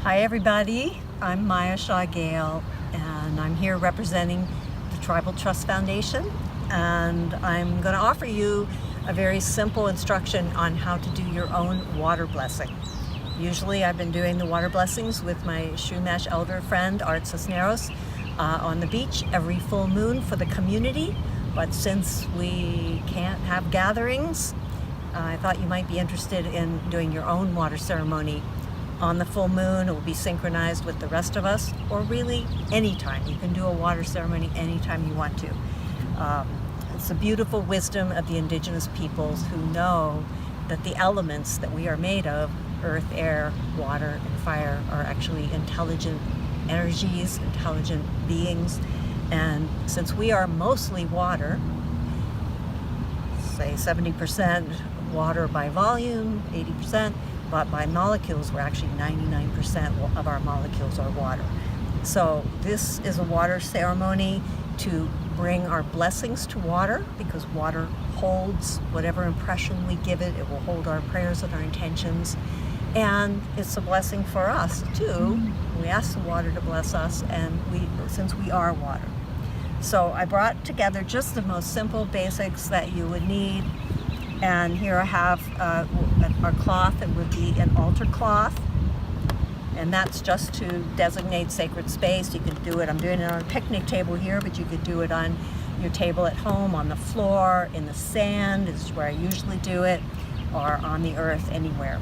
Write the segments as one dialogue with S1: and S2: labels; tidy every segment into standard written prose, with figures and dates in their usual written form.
S1: Hi everybody, I'm Shaw Gale, and I'm here representing the Tribal Trust Foundation, and I'm going to offer you a very simple instruction on how to do your own water blessing. Usually I've been doing the water blessings with my Chumash elder friend Art Cisneros on the beach every full moon for the community, but since we can't have gatherings, I thought you might be interested in doing your own water ceremony on the full moon. It will be synchronized with the rest of us, or really anytime. You can do a water ceremony anytime you want to. It's a beautiful wisdom of the indigenous peoples who know that the elements that we are made of, earth, air, water, and fire, are actually intelligent energies, intelligent beings. And since we are mostly water, say 70% water by volume, 80%, but by molecules, we're actually 99% of our molecules are water. So this is a water ceremony to bring our blessings to water, because water holds whatever impression we give it. It will hold our prayers and our intentions. And it's a blessing for us too. We ask the water to bless us, and since we are water. So I brought together just the most simple basics that you would need. And here I have our cloth. It would be an altar cloth, and that's just to designate sacred space. You can do it, I'm doing it on a picnic table here, but you could do it on your table at home, on the floor, in the sand is where I usually do it, or on the earth, anywhere.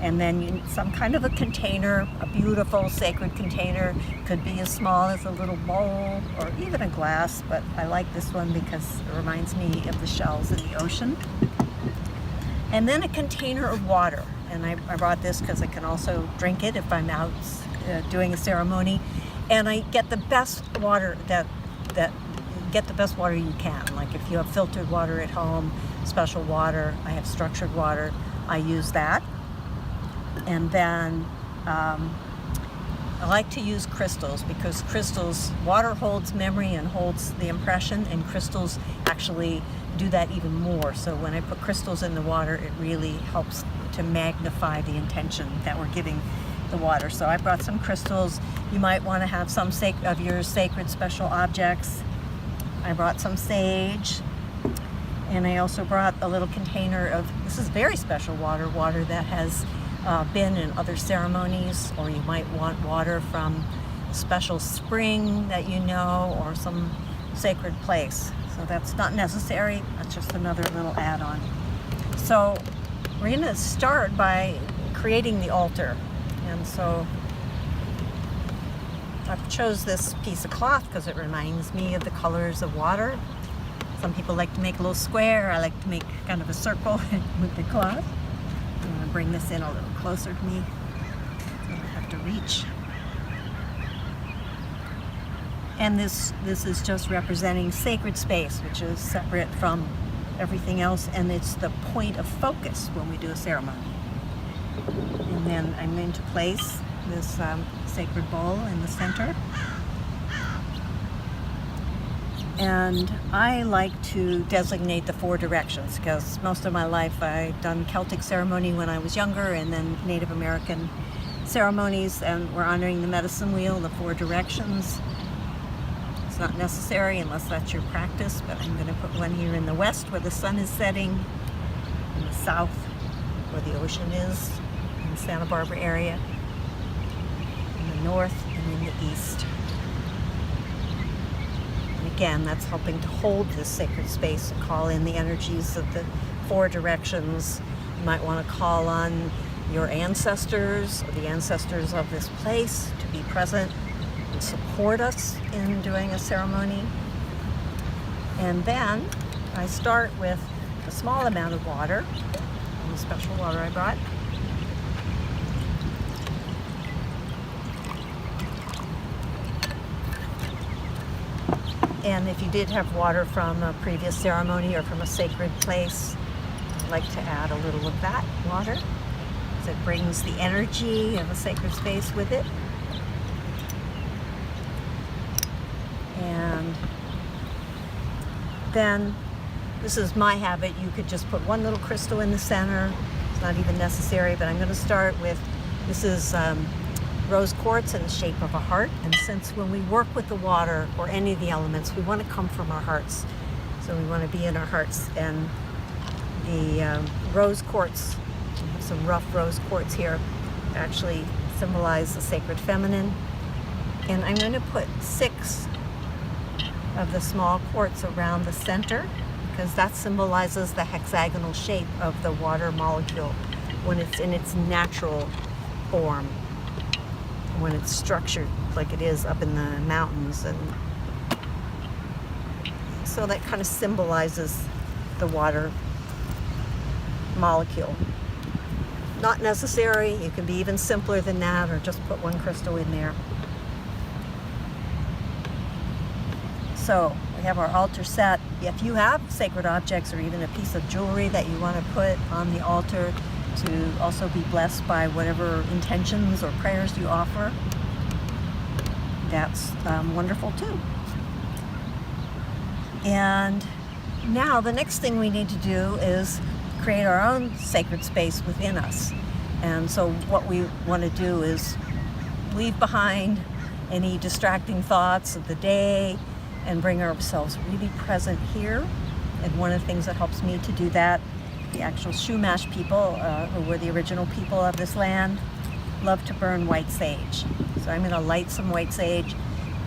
S1: And then you need some kind of a container, a beautiful sacred container. Could be as small as a little bowl or even a glass, but I like this one because it reminds me of the shells in the ocean. And then a container of water. And I brought this because I can also drink it if I'm out doing a ceremony. And I get the best water get the best water you can. Like if you have filtered water at home, special water, I have structured water, I use that. And then I like to use crystals, because water holds memory and holds the impression, and crystals actually do that even more. So when I put crystals in the water, it really helps to magnify the intention that we're giving the water. So I brought some crystals. You might want to have some of your sacred special objects. I brought some sage, and I also brought a little container of, this is very special water that has been in other ceremonies, or you might want water from a special spring that you know, or some sacred place. So that's not necessary, that's just another little add-on. So we're going to start by creating the altar. And so I chose this piece of cloth because it reminds me of the colors of water. Some people like to make a little square. I like to make kind of a circle with the cloth. I'm going to bring this in a little closer to me. I don't have to reach. And this is just representing sacred space, which is separate from everything else, and it's the point of focus when we do a ceremony. And then I'm going to place this sacred bowl in the center. And I like to designate the 4 directions, because most of my life I've done Celtic ceremony when I was younger, and then Native American ceremonies, and we're honoring the medicine wheel, the 4 directions. It's not necessary unless that's your practice, but I'm going to put one here in the west where the sun is setting, in the south where the ocean is, in the Santa Barbara area, in the north, and in the east. And again, that's helping to hold this sacred space and call in the energies of the 4 directions. You might want to call on your ancestors, or the ancestors of this place, to be present and support us in doing a ceremony. And then I start with a small amount of water, the special water I brought. And if you did have water from a previous ceremony or from a sacred place, I'd like to add a little of that water, because it brings the energy of a sacred space with it. And then, this is my habit, you could just put one little crystal in the center. It's not even necessary, but I'm going to start with, this is rose quartz in the shape of a heart. And since when we work with the water or any of the elements, we want to come from our hearts. So we want to be in our hearts. And the rose quartz, we have some rough rose quartz here, actually symbolize the sacred feminine. And I'm going to put 6 of the small quartz around the center, because that symbolizes the hexagonal shape of the water molecule when it's in its natural form, when it's structured like it is up in the mountains. And so that kind of symbolizes the water molecule. Not necessary, you can be even simpler than that, or just put 1 crystal in there. So we have our altar set. If you have sacred objects or even a piece of jewelry that you want to put on the altar to also be blessed by whatever intentions or prayers you offer, that's wonderful too. And now the next thing we need to do is create our own sacred space within us. And so what we want to do is leave behind any distracting thoughts of the day and bring ourselves really present here. And one of the things that helps me to do that, the actual Chumash people, who were the original people of this land, love to burn white sage. So I'm going to light some white sage.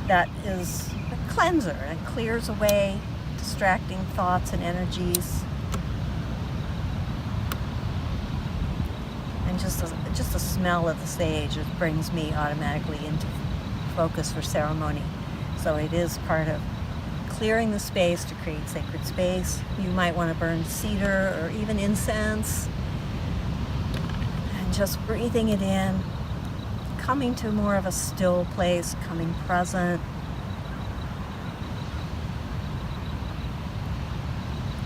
S1: That is a cleanser and clears away distracting thoughts and energies. And just the smell of the sage just brings me automatically into focus for ceremony. So it is part of clearing the space to create sacred space. You might want to burn cedar or even incense, and just breathing it in, coming to more of a still place, coming present.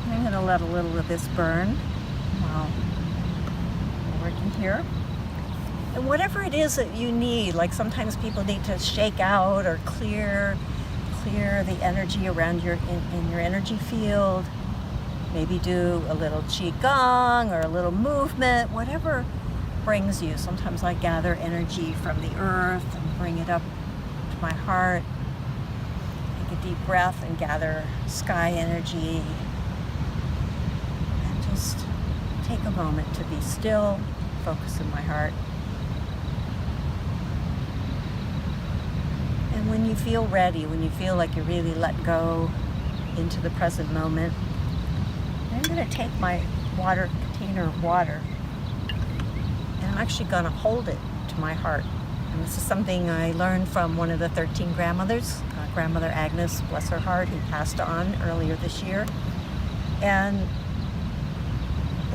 S1: I'm going to let a little of this burn while we're working here. And whatever it is that you need, like sometimes people need to shake out or clear the energy around in your energy field. Maybe do a little qigong or a little movement, whatever brings you. Sometimes I gather energy from the earth and bring it up to my heart. Take a deep breath and gather sky energy. And just take a moment to be still, focus in my heart. And when you feel ready, when you feel like you really let go into the present moment, I'm going to take my container of water, and I'm actually going to hold it to my heart. And this is something I learned from one of the 13 grandmothers, Grandmother Agnes, bless her heart, who passed on earlier this year. And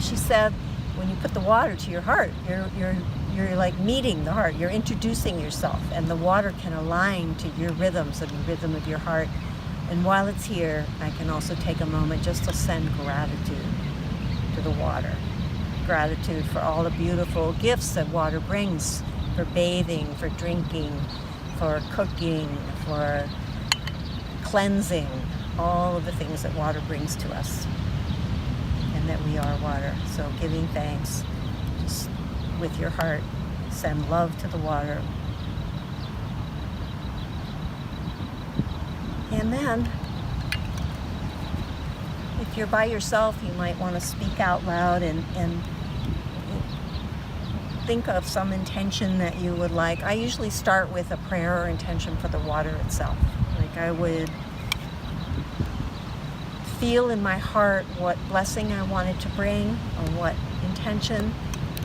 S1: she said, when you put the water to your heart, you're like meeting the heart, you're introducing yourself, and the water can align to your rhythms and the rhythm of your heart. And while it's here, I can also take a moment just to send gratitude to the water. Gratitude for all the beautiful gifts that water brings, for bathing, for drinking, for cooking, for cleansing, all of the things that water brings to us, and that we are water. So giving thanks, just with your heart, send love to the water. And then, if you're by yourself, you might want to speak out loud and think of some intention that you would like. I usually start with a prayer or intention for the water itself. Like I would feel in my heart what blessing I wanted to bring or what intention,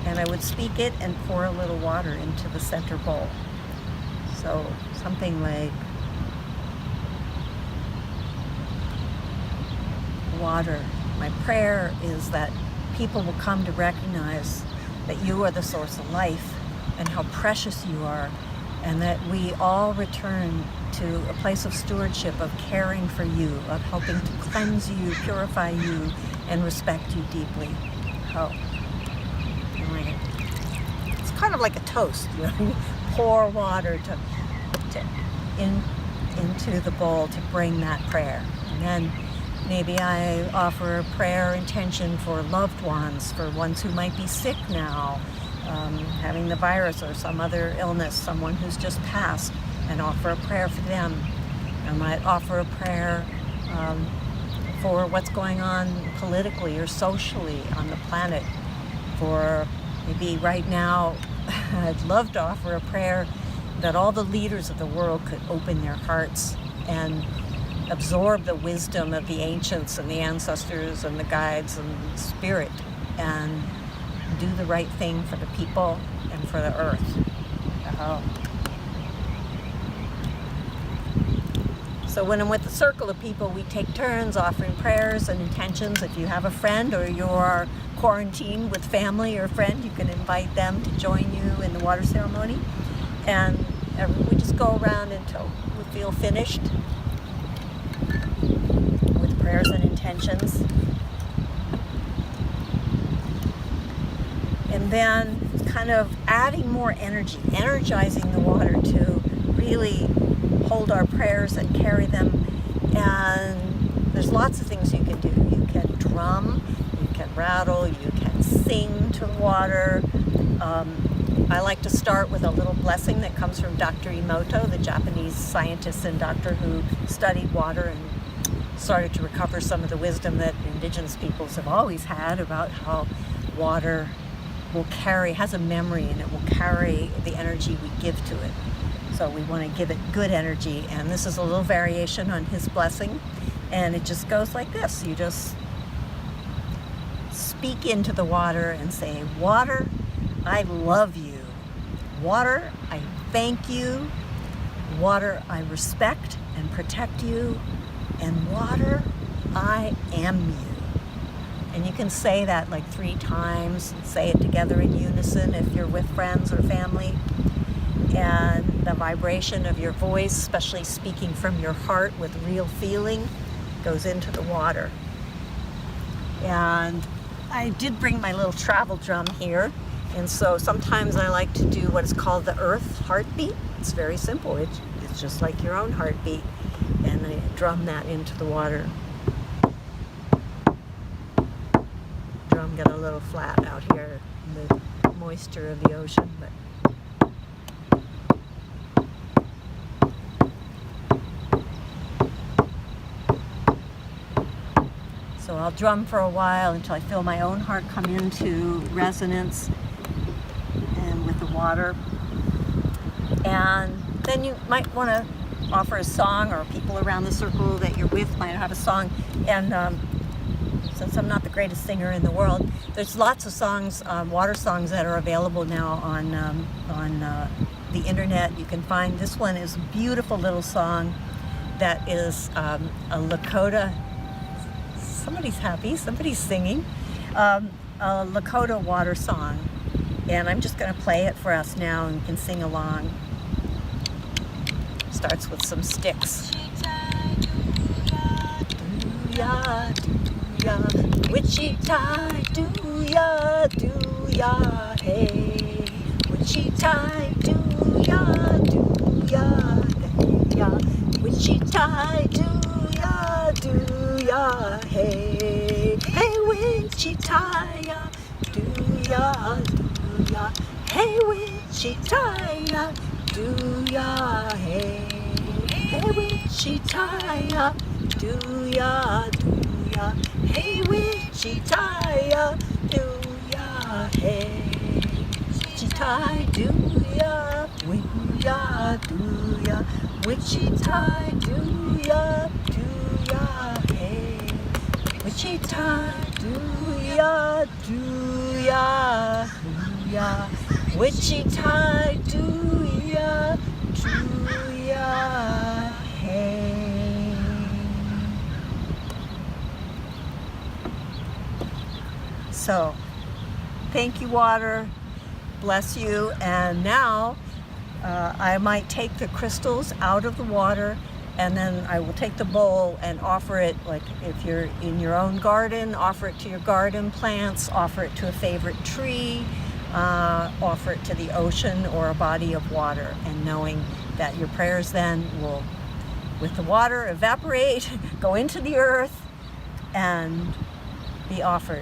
S1: and I would speak it and pour a little water into the center bowl. So something like, water, my prayer is that people will come to recognize that you are the source of life and how precious you are, and that we all return to a place of stewardship, of caring for you, of helping to cleanse you, purify you, and respect you deeply. Oh. It's kind of like a toast, you know. You pour water into the bowl to bring that prayer. And then maybe I offer a prayer intention for loved ones, for ones who might be sick now, having the virus or some other illness, someone who's just passed, and offer a prayer for them. I might offer a prayer for what's going on politically or socially on the planet. For maybe right now, I'd love to offer a prayer that all the leaders of the world could open their hearts and absorb the wisdom of the ancients and the ancestors and the guides and spirit, and do the right thing for the people and for the earth. So when I'm with a circle of people, we take turns offering prayers and intentions. If you have a friend or you're quarantined with family or friend, you can invite them to join you in the water ceremony. And we just go around until we feel finished with prayers and intentions. And then kind of adding more energy, energizing the water to really hold our prayers and carry them. And there's lots of things you can do. You can drum, you can rattle, you can sing to the water. I like to start with a little blessing that comes from Dr. Emoto, the Japanese scientist and doctor who studied water and started to recover some of the wisdom that indigenous peoples have always had about how water has a memory, and it will carry the energy we give to it. So we want to give it good energy, and this is a little variation on his blessing, and it just goes like this. You just speak into the water and say, "Water, I love you. Water, I thank you. Water, I respect and protect you. And water, I am you." And you can say that like 3 times, and say it together in unison if you're with friends or family. And the vibration of your voice, especially speaking from your heart with real feeling, goes into the water. And I did bring my little travel drum here. And so sometimes I like to do what is called the earth heartbeat. It's very simple. It's just like your own heartbeat. And I drum that into the water. Drum got a little flat out here in the moisture of the ocean, but so I'll drum for a while until I feel my own heart come into resonance and with the water. And then you might want to offer a song, or people around the circle that you're with might have a song. And since I'm not the greatest singer in the world, there's lots of songs, water songs that are available now on the internet. You can find, this one is a beautiful little song that is a Lakota. Somebody's happy, somebody's singing, a Lakota water song. And I'm just going to play it for us now, and you can sing along. Starts with some sticks. Do-ya, do-ya, Wichita, do-ya, do-ya, hey. Wichita, do-ya, do-ya, do-ya, Wichita, do-ya, do-ya, hey. Hey, Wichita, do-ya, do-ya, hey, Wichita, do-ya, hey. Hey, Wichita, do-ya, do-ya, hey, Wichita, do-ya, hey. Wichita, do-ya, do-ya, do-ya, Wichita, do-ya, do-ya, hey. Wichita, do-ya, do-ya, do-ya, Wichita, do-ya, do-ya, hey. So, thank you, water. Bless you. And now I might take the crystals out of the water, and then I will take the bowl and offer it, like if you're in your own garden, offer it to your garden plants, offer it to a favorite tree, offer it to the ocean or a body of water, and knowing that your prayers then will, with the water, evaporate, go into the earth, and be offered.